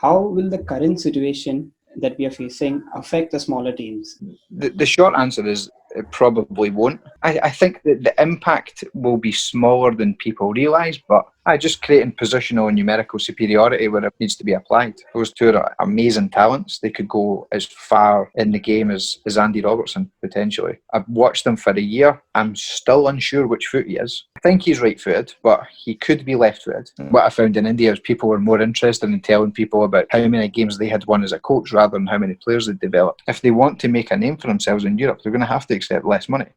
how will the current situation that we are facing affect the smaller teams? The short answer is it probably won't. I think that the impact will be smaller than people realise, but just creating positional and numerical superiority where it needs to be applied. Those two are amazing talents. They could go as far in the game as Andy Robertson, potentially. I've watched him for a year. I'm still unsure which foot he is. I think he's right-footed, but he could be left-footed. What I found in India is people were more interested in telling people about how many games they had won as a coach rather than how many players they'd developed. If they want to make a name for themselves in Europe, they're going to have to accept less money.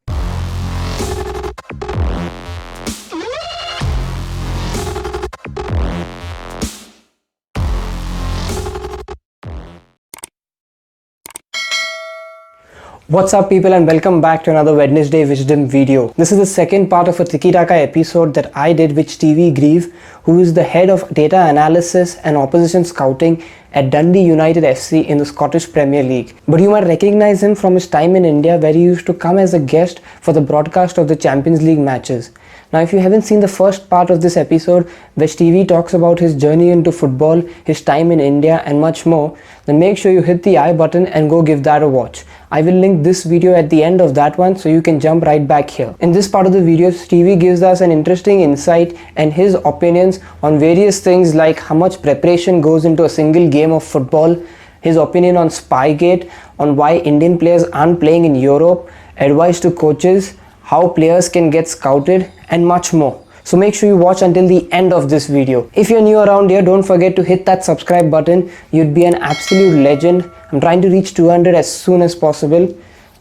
What's up people, and welcome back to another Wednesday Wisdom video. This is the second part of a Tiki-Taka episode that I did with Stevie Grieve, who is the head of data analysis and opposition scouting at Dundee United FC in the Scottish Premier League. But you might recognize him from his time in India, where he used to come as a guest for the broadcast of the Champions League matches. Now, if you haven't seen the first part of this episode where Stevie talks about his journey into football, his time in India and much more, then make sure you hit the I button and go give that a watch. I will link this video at the end of that one so you can jump right back here. In this part of the video, Stevie gives us an interesting insight and his opinions on various things like how much preparation goes into a single game of football, his opinion on Spygate, on why Indian players aren't playing in Europe, advice to coaches, how players can get scouted, and much more. So make sure you watch until the end of this video. If you're new around here, don't forget to hit that subscribe button. You'd be an absolute legend. I'm trying to reach 200 as soon as possible.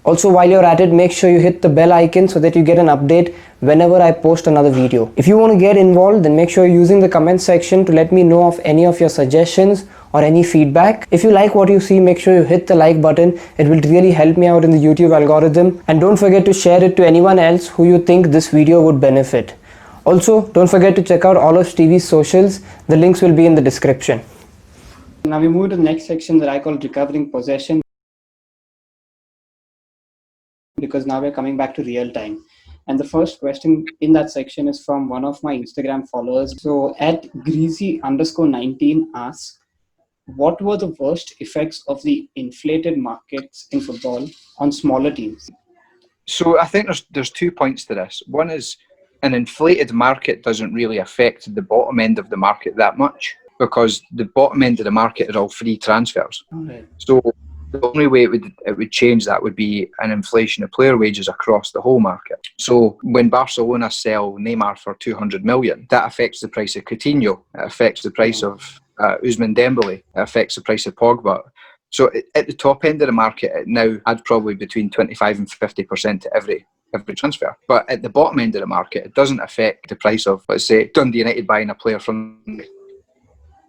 Also, while you're at it, make sure you hit the bell icon so that you get an update whenever I post another video. If you want to get involved, then make sure you're using the comment section to let me know of any of your suggestions or any feedback. If you like what you see, make sure you hit the like button. It will really help me out in the YouTube algorithm. And don't forget to share it to anyone else who you think this video would benefit. Also, don't forget to check out all of Stevie's socials. The links will be in the description. Now we move to the next section that I call recovering possession, because now we're coming back to real time. And the first question in that section is from one of my Instagram followers. So at greasy_19 asks, what were the worst effects of the inflated markets in football on smaller teams? So I think there's 2 points to this. One is an inflated market doesn't really affect the bottom end of the market that much, because the bottom end of the market is all free transfers. Right. So the only way it would change that would be an inflation of player wages across the whole market. So when Barcelona sell Neymar for 200 million, that affects the price of Coutinho, it affects the price of Ousmane Dembele, it affects the price of Pogba. So at the top end of the market, it now add probably between 25 and 50% to every transfer. But at the bottom end of the market, it doesn't affect the price of, let's say, Dundee United buying a player from,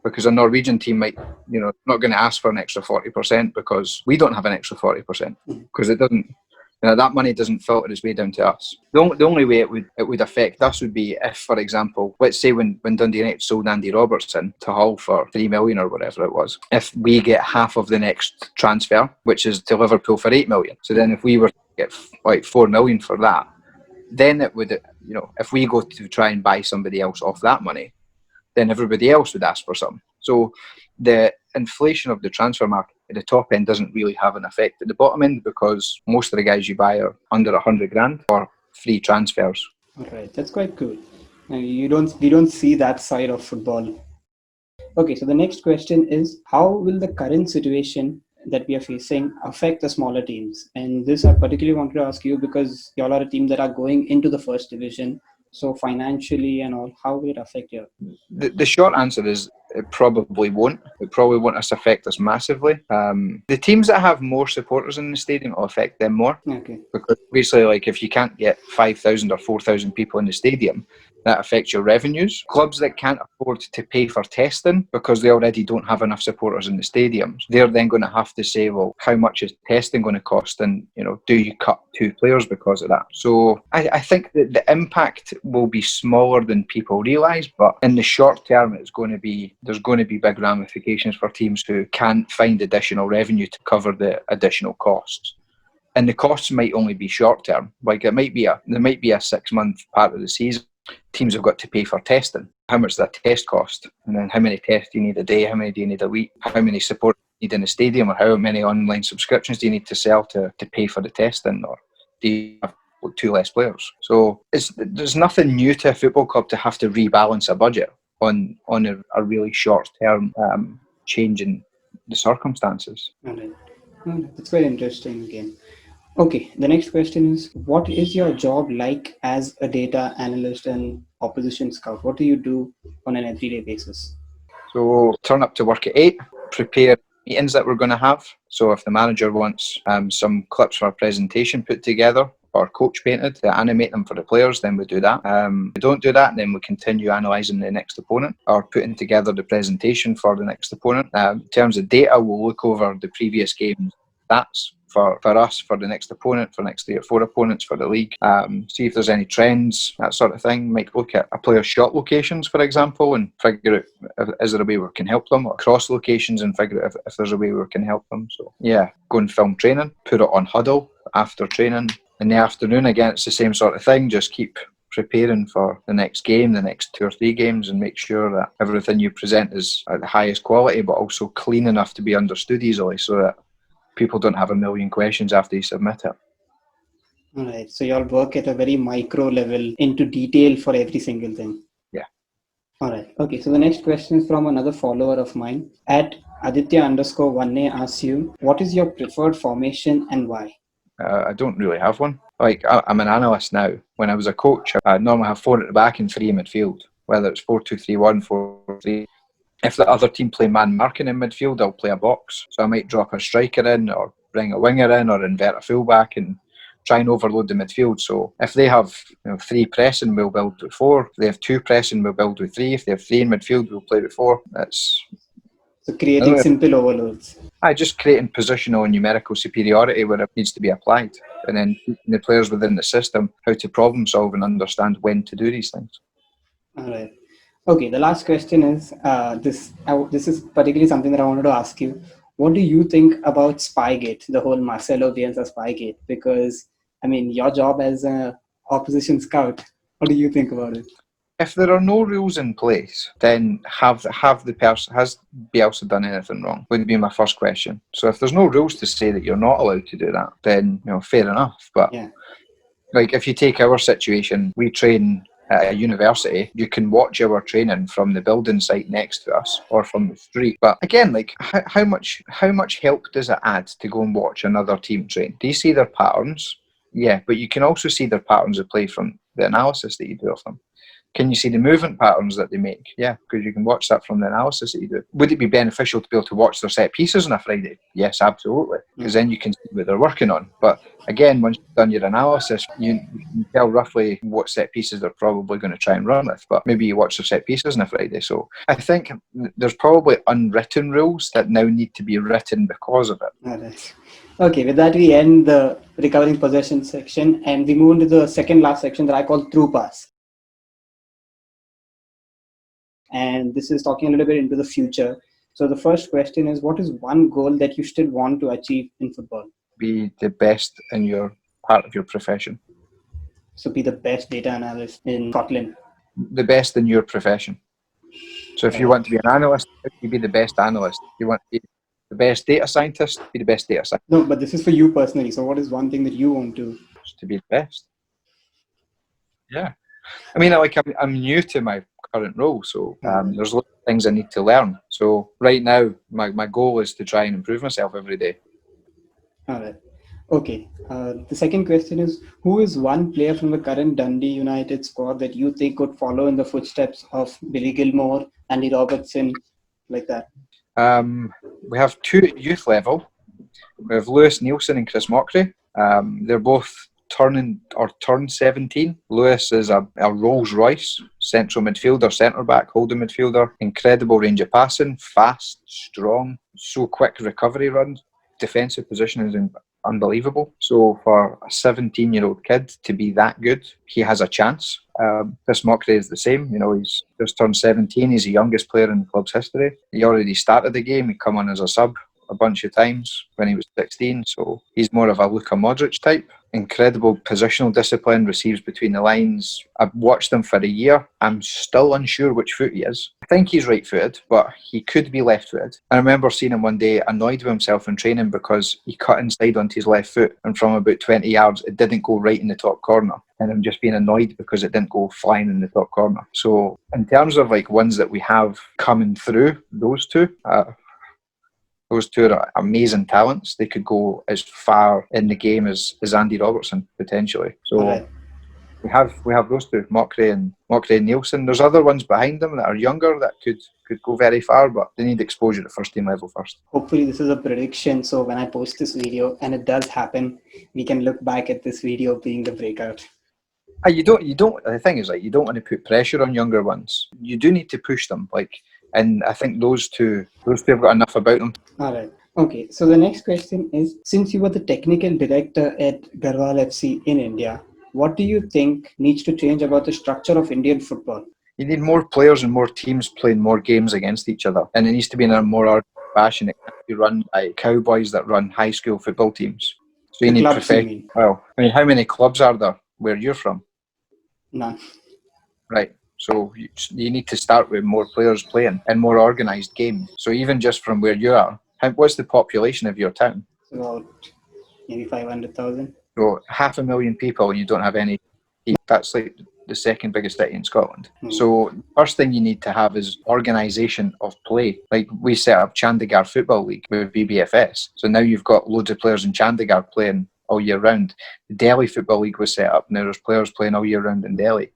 because a Norwegian team might, not going to ask for an extra 40% because we don't have an extra 40%, because it doesn't, that money doesn't filter its way down to us. The only way it would affect us would be if, for example, let's say when Dundee United sold Andy Robertson to Hull for 3 million or whatever it was, if we get half of the next transfer, which is to Liverpool for 8 million. So then if we were to get like 4 million for that, then it would, if we go to try and buy somebody else off that money, then everybody else would ask for some. So the inflation of the transfer market at the top end doesn't really have an effect at the bottom end, because most of the guys you buy are under 100 grand or free transfers. Alright, that's quite cool. We don't see that side of football. Okay, so the next question is, how will the current situation that we are facing affect the smaller teams? And this I particularly wanted to ask you because y'all are a team that are going into the first division. So financially and all, how will it affect you? The short answer is it probably won't. It probably won't affect us massively. The teams that have more supporters in the stadium will affect them more. Okay. Because basically, like, if you can't get 5,000 or 4,000 people in the stadium, that affects your revenues. Clubs that can't afford to pay for testing because they already don't have enough supporters in the stadiums, they're then going to have to say, well, how much is testing going to cost? And, do you cut 2 players because of that? So I think that the impact will be smaller than people realise, but in the short term, there's going to be big ramifications for teams who can't find additional revenue to cover the additional costs. And the costs might only be short term. Like there might be a 6-month part of the season. Teams have got to pay for testing. how much does that test cost? And then how many tests do you need a day? How many do you need a week? How many support do you need in the stadium? Or how many online subscriptions do you need to sell to pay for the testing? Or do you have 2 less players? So there's nothing new to a football club to have to rebalance a budget on a really short-term change in the circumstances. All right. That's very interesting again. Okay, the next question is, what is your job like as a data analyst and opposition scout? What do you do on an everyday basis? So turn up to work at 8, prepare meetings that we're going to have. So if the manager wants some clips for a presentation put together or coach painted to animate them for the players, then we do that. If we don't do that, then we continue analysing the next opponent or putting together the presentation for the next opponent. In terms of data, we'll look over the previous game's stats for us, for the next opponent, for next 3 or 4 opponents, for the league. See if there's any trends, that sort of thing. Might look at a player's shot locations, for example, and figure out is there a way we can help them, or cross locations and figure out if there's a way we can help them. So yeah, go and film training, put it on huddle after training. In the afternoon, again, it's the same sort of thing. Just keep preparing for the next game, the next 2 or 3 games, and make sure that everything you present is at the highest quality, but also clean enough to be understood easily, so that people don't have a million questions after you submit it. All right. So you all work at a very micro level into detail for every single thing. Yeah. All right. Okay. So the next question is from another follower of mine. At Aditya_1A asks you, what is your preferred formation and why? I don't really have one. Like, I'm an analyst now. When I was a coach, I normally have 4 at the back and 3 in midfield, whether it's 4-2-3-1, 4-3. If the other team play man marking in midfield, I'll play a box. So I might drop a striker in, or bring a winger in, or invert a fullback and try and overload the midfield. So if they have 3 pressing, we'll build with 4. If they have 2 pressing, we'll build with 3. If they have 3 in midfield, we'll play with 4. So creating simple overloads. Just creating positional and numerical superiority where it needs to be applied, and then teaching the players within the system how to problem solve and understand when to do these things. All right. Okay, the last question is this is particularly something that I wanted to ask you. What do you think about Spygate, the whole Marcelo Bielsa Spygate? Because, I mean, your job as an opposition scout, what do you think about it? If there are no rules in place, then has Bielsa done anything wrong? Would be my first question. So if there's no rules to say that you're not allowed to do that, then fair enough. But yeah. Like if you take our situation, we train at a university. You can watch our training from the building site next to us or from the street. But again, like how much help does it add to go and watch another team train? Do you see their patterns? Yeah, but you can also see their patterns of play from the analysis that you do of them. Can you see the movement patterns that they make? Yeah, because you can watch that from the analysis that you do. Would it be beneficial to be able to watch their set pieces on a Friday? Yes, absolutely, because then you can see what they're working on. But again, once you've done your analysis, you can tell roughly what set pieces they're probably going to try and run with. But maybe you watch their set pieces on a Friday. So I think there's probably unwritten rules that now need to be written because of it. All right. Okay, with that we end the recovering possession section and we move into the second last section that I call through pass. And this is talking a little bit into the future. So the first question is, what is one goal that you still want to achieve in football? Be the best in your part of your profession. So be the best data analyst in Scotland. The best in your profession. So if you want to be an analyst, you be the best analyst. If you want to be the best data scientist, be the best data scientist. No, but this is for you personally. So what is one thing that you want to? Just to be the best. Yeah. I mean, like I'm new to my current role, so there's lots of things I need to learn. So right now, my goal is to try and improve myself every day. All right. Okay. The second question is, who is one player from the current Dundee United squad that you think could follow in the footsteps of Billy Gilmour, Andy Robertson, like that? We have 2 at youth level. We have Lewis Nielsen and Chris Mockery. They're both turned 17. Lewis is a Rolls Royce central midfielder, centre back, holding midfielder. Incredible range of passing, fast, strong, so quick recovery runs. Defensive position is unbelievable. So for a 17-year-old kid to be that good, he has a chance. Chris Mockery is the same. He's just turned 17. He's the youngest player in the club's history. He already started the game. He come on as a sub. a bunch of times when he was 16, so he's more of a Luka Modric type. Incredible positional discipline, receives between the lines. I've watched him for a year. I'm still unsure which foot he is. I think he's right-footed, but he could be left-footed. I remember seeing him one day annoyed with himself in training because he cut inside onto his left foot, and from about 20 yards, it didn't go right in the top corner. And I'm just being annoyed because it didn't go flying in the top corner. So in terms of like ones that we have coming through, those two are amazing talents. They could go as far in the game as Andy Robertson potentially. So Alright. we have those two, Mokre and Nielsen. There's other ones behind them that are younger that could go very far, but they need exposure at first team level first. Hopefully this is a prediction, so when I post this video and it does happen, we can look back at this video being the breakout. You don't. The thing is, like, you don't want to put pressure on younger ones. You do need to push them, and I think those two have got enough about them. All right. Okay. So the next question is: since you were the technical director at Gharwal FC in India, what do you think needs to change about the structure of Indian football? You need more players and more teams playing more games against each other, and it needs to be in a more organized fashion. It can't be run by cowboys that run high school football teams. So you The need clubs, you professional. mean? Well, I mean, how many clubs are there where you're from? None. Right. So you need to start with more players playing and more organised games. So even just from where you are, what's the population of your town? It's about maybe 500,000. So 500,000 people and you don't have any. That's like the second biggest city in Scotland. So first thing you need to have is organisation of play. Like we set up Chandigarh Football League with BBFS. So now you've got loads of players in Chandigarh playing all year round. The Delhi Football League was set up. Now there's players playing all year round in Delhi.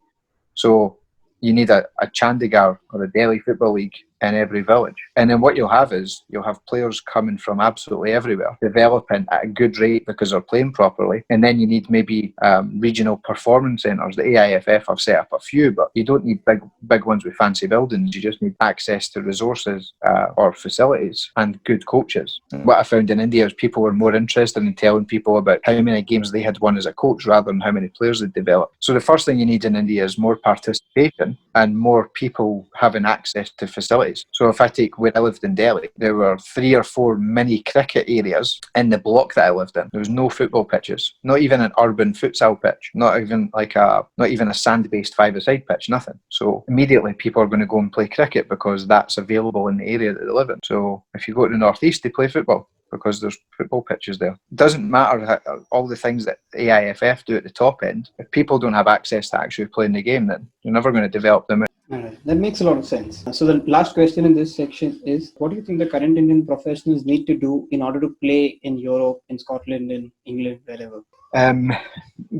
So you need a Chandigarh or a Delhi Football League in every village. And then what you'll have is you'll have players coming from absolutely everywhere, developing at a good rate because they're playing properly. And then you need maybe regional performance centres. The AIFF have set up a few, but you don't need big ones with fancy buildings. You just need access to resources or facilities and good coaches. What I found in India is people were more interested in telling people about how many games they had won as a coach rather than how many players they'd developed. So the first thing you need in India is more participation and more people having access to facilities. So if I take where I lived in Delhi, there were 3 or 4 mini cricket areas in the block that I lived in. There was no football pitches, not even an urban futsal pitch, not even a sand-based 5-a-side pitch, nothing. So immediately people are going to go and play cricket because that's available in the area that they live in. So if you go to the northeast, they play football because there's football pitches there. It doesn't matter all the things that the AIFF do at the top end. If people don't have access to actually playing the game, then you're never going to develop them. All right. That makes a lot of sense. So the last question in this section is, what do you think the current Indian professionals need to do in order to play in Europe, in Scotland, in England, wherever?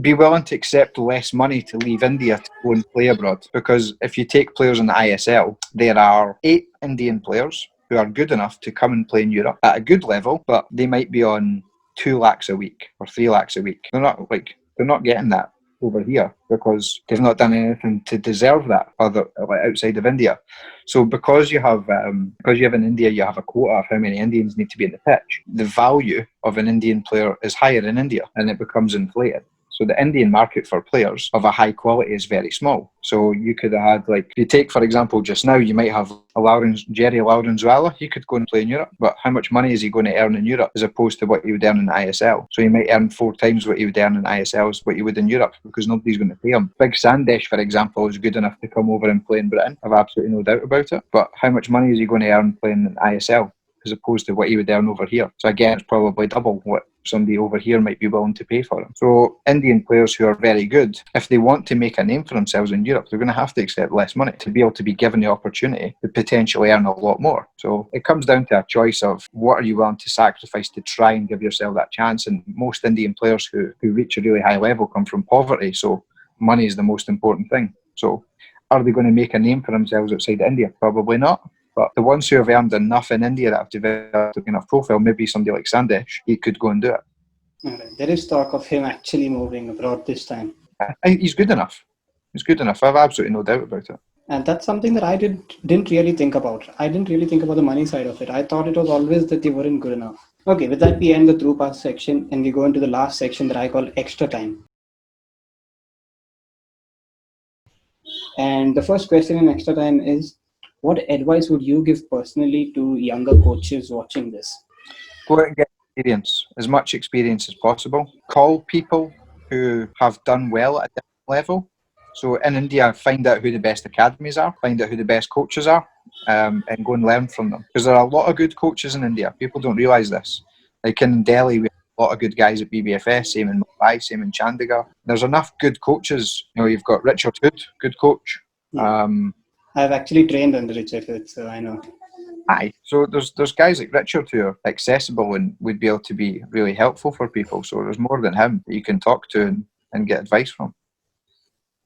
Be willing to accept less money to leave India to go and play abroad. Because if you take players in the ISL, there are 8 Indian players who are good enough to come and play in Europe at a good level, but they might be on 2 lakhs a week or 3 lakhs a week. They're not getting that over here because they've not done anything to deserve that outside of India. So because you have in India, you have a quota of how many Indians need to be in the pitch. The value of an Indian player is higher in India and it becomes inflated. So the Indian market for players of a high quality is very small. So you could have had, if you take, for example, just now, you might have Jerry Lawrence-Walla. He could go and play in Europe, but how much money is he going to earn in Europe as opposed to what he would earn in the ISL? So he might earn 4 times what he would earn in ISL as what he would in Europe because nobody's going to pay him. Big Sandesh, for example, is good enough to come over and play in Britain. I've absolutely no doubt about it. But how much money is he going to earn playing in ISL as opposed to what he would earn over here? So again, it's probably double what somebody over here might be willing to pay for him. So Indian players who are very good, if they want to make a name for themselves in Europe, they're going to have to accept less money to be able to be given the opportunity to potentially earn a lot more. So it comes down to a choice of what are you willing to sacrifice to try and give yourself that chance. And most Indian players who reach a really high level come from poverty, so money is the most important thing. So are they going to make a name for themselves outside India? Probably not. But the ones who have earned enough in India that have developed enough profile, maybe somebody like Sandesh, he could go and do it. Right. There is talk of him actually moving abroad this time. He's good enough. He's good enough. I have absolutely no doubt about it. And that's something that I didn't really think about. I didn't really think about the money side of it. I thought it was always that they weren't good enough. Okay, with that we end the through pass section and we go into the last section that I call extra time. And the first question in extra time is, what advice would you give personally to younger coaches watching this? Go out and get experience, as much experience as possible. Call people who have done well at a different level. So in India, find out who the best academies are, find out who the best coaches are, and go and learn from them. Because there are a lot of good coaches in India. People don't realise this. Like in Delhi, we have a lot of good guys at BBFS, same in Mumbai, same in Chandigarh. There's enough good coaches. You know, you've got Richard Hood, good coach. Yeah. I've actually trained under Richard Hood, so I know. Aye. So there's guys like Richard who are accessible and would be able to be really helpful for people. So there's more than him that you can talk to and get advice from.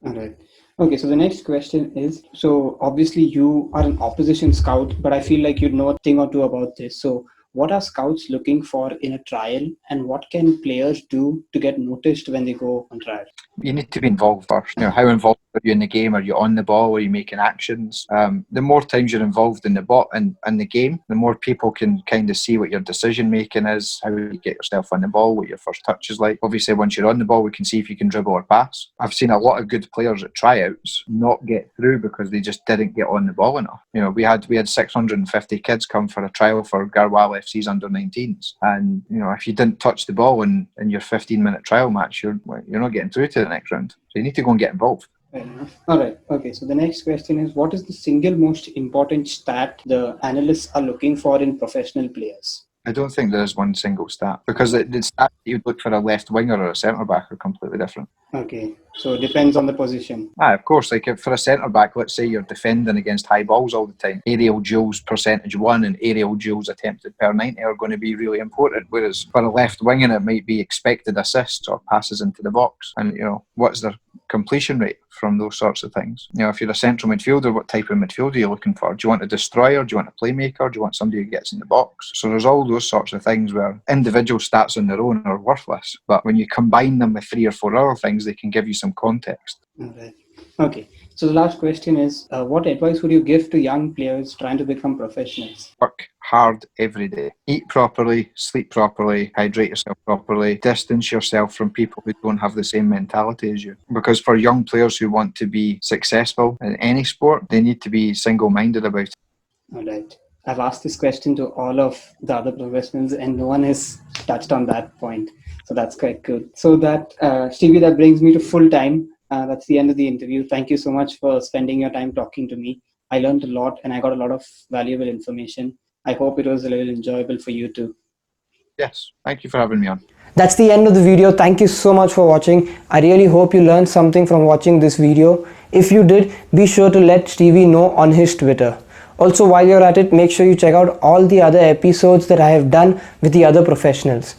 All right. Okay, so the next question is, so obviously you are an opposition scout, but I feel like you know a thing or two about this. So what are scouts looking for in a trial, and what can players do to get noticed when they go on trial? You need to be involved first. You know, how involved are you in the game? Are you on the ball? Are you making actions? The more times you're involved in the game, the more people can kind of see what your decision making is, how you get yourself on the ball, what your first touch is like. Obviously, once you're on the ball, we can see if you can dribble or pass. I've seen a lot of good players at tryouts not get through because they just didn't get on the ball enough. You know, we had 650 kids come for a trial for Gharwal FC's under-19s, and you know, if you didn't touch the ball in your 15-minute trial match, you're not getting through to the next round. So you need to go and get involved. Fair enough. All right. Okay. So the next question is, what is the single most important stat the analysts are looking for in professional players? I don't think there is one single stat, because the stats you'd look for a left winger or a centre back are completely different. Okay, so it depends on the position. Of course. Like if for a centre back, let's say you're defending against high balls all the time, aerial duels percentage 1 and aerial duels attempted per 90 are going to be really important. Whereas for a left winger, it might be expected assists or passes into the box, and you know, what's their completion rate from those sorts of things. You know, if you're a central midfielder, what type of midfielder are you looking for? Do you want a destroyer? Do you want a playmaker? Do you want somebody who gets in the box? So there's all those sorts of things where individual stats on their own are worthless, but when you combine them with 3 or 4 other things, they can give you some context. All right. Okay. So the last question is, what advice would you give to young players trying to become professionals? Work hard every day. Eat properly, sleep properly, hydrate yourself properly, distance yourself from people who don't have the same mentality as you. Because for young players who want to be successful in any sport, they need to be single-minded about it. All right. I've asked this question to all of the other professionals and no one has touched on that point. So that's quite good. So that, Stevie, that brings me to full time. That's the end of the interview. Thank you so much for spending your time talking to me. I learned a lot and I got a lot of valuable information. I hope it was a little enjoyable for you too. Yes, thank you for having me on. That's the end of the video. Thank you so much for watching. I really hope you learned something from watching this video. If you did, be sure to let Stevie know on his Twitter. Also, while you're at it, make sure you check out all the other episodes that I have done with the other professionals.